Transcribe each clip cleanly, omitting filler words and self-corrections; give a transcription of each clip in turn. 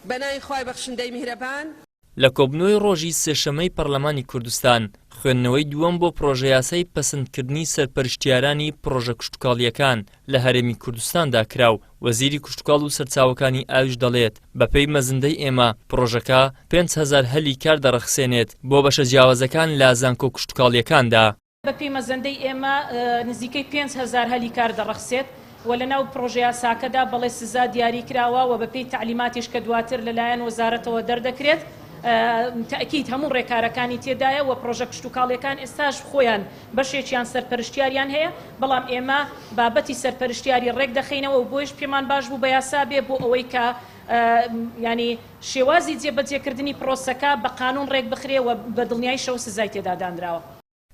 بەنای خوای بەخشندەی میهرەبان لە کۆبنەوەی ڕۆژی سێشەمەی پەرلەمانی کوردستان خوێندنەوەی دووەم بۆ پرۆژە یاسای پەسەندکردنی سەرپەرشتیارانی پرۆژە کشتتوکاڵیەکان لە هەرێمی کوردستاندا کراو. وەزیری کشتتوکاڵ و سەرچاوەکانی ئاویش دەڵێت بەپێی مەزندەی ئێمە پرۆژەکە 5,000 هەلی کار دەرەخسێنێت بۆ بەشە جیاوازەکان لە زانکۆ کشتتوکاڵیەکاندا. بەپێی مەزەندەی ئێمە نزیکەی 5,000 هەلی کار دەڕەخسێت و لەناو پرۆژە یاساکەدا بەڵێ سزا دیاری کراوە و بەپێی تعلیماتیش کە دواتر لەلایەن وەزارەتەوە دەردەکرێت. تاکید هەموو ڕێکارەکانی تێدایە و پرۆژە کشتتوکاڵیەکان ئێستاش خۆیان بەشێکیان سەرپەرشتیاریان هەیە، بەڵام ئێمە بابەتی سەرپەرشتیاری ڕێک دەخینەوە و بۆیش پێمان باش بوو بە یاسا بێ بۆ ئەوەی کە ینی شێوازی جێبەجێکردنی پرۆسەکە بە قانون ڕێک بخرێ و بە دڵنیای شەو سزای تێدا دانراوە.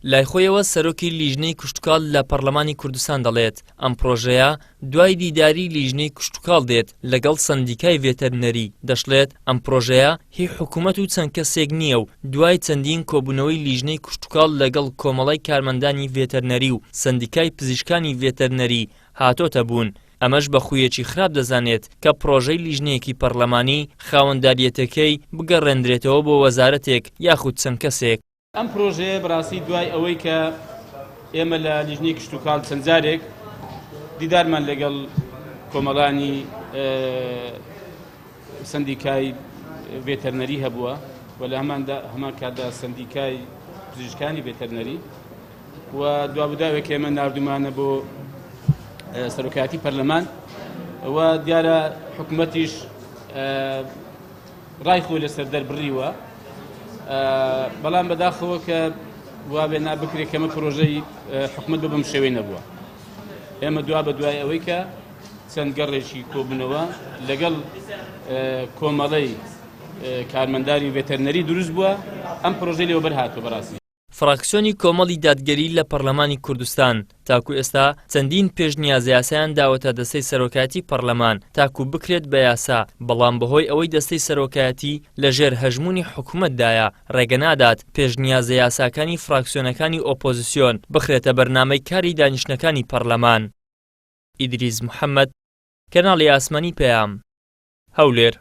لای خۆیەوە سەرۆکی لیژنەی کشتتوکاڵ لە پەرلەمانی کوردستان دەڵێت ئەم پرۆژەیە دوای دیداری لیژنەی کشتتوکاڵ دێت لەگەڵ سندیکای ڤێتەرنەری. دەشڵێت ئەم پرۆژەیە هی حکوومەت و چەند کەسێک نییە و دوای چەندین کۆبوونەوەی لیژنەی کشتتوکاڵ لەگەڵ کۆمەڵی کارمەندانی ڤێتەرنەری و سندیکای پزیشکانی ڤێتەرنەری هاتۆتە بوون. ئەمەش بە خویەکی خراپ دەزانێت کە پرۆژەی لیژنەیەکی پەرلەمانی خاوەنداریەتەکەی بگەڕێنرێتەوە بۆ وەزارەتێک یاخود چەند کەسێک. ئەم پرۆژەیە بەڕاستی دوای ئەوەی کە ئێمە لە لیژنەی کشتتوکاڵ چەند جارێک دیدارمان لەگەڵ کۆمەڵانی سندیکای ڤێتەرنەری هەبووە و لە هەمان کاتدا سندیکای پزیشکانی ڤێتەرنەری و دوابداوێک ئێمە ناردومانە بۆ سەرۆکایەتی پەرلەمان و دیارە حکوومەتیش ڕای خۆی لەسەر دەربڕیوە، بەڵام بەداخەوە کە وابێ نابکرێت کەمە پرۆژەی حکوومەت بەم شێوەی نەبووە. ئێمە دوا بە دوای ئەوەی کە چەند گەڕێکی کۆبوونەوە لەگەڵ کۆمەڵەی کارمەنداری ڤێتەرنەری دروست بووە، ئەم پرۆژەی لێوە بەرهاتوە. بەڕاستی فراکسیۆنی کۆمەڵی دادگەری لە پەرلەمانی کوردستان تاکو ئێستا چەندین پێشنیاز یاسایان داوەتە دەستەی سەرۆکایەتی پەرلەمان تاکو بکرێت بە یاسا، بەڵام بەهۆی ئەوەی دەستەی سەرۆکایەتی لەژێر هەژمونی حکوومەتدایە ڕێگەنادات پێشنیازە یاساکانی فراکسیۆنەکانی ئۆپۆزیسیۆن بخرێتە بەرنامەی کاری دانیشتنەکانی پەرلەمان. ئیدریس محەممەد، کەناڵی ئاسمانی پەیام، هەولێر.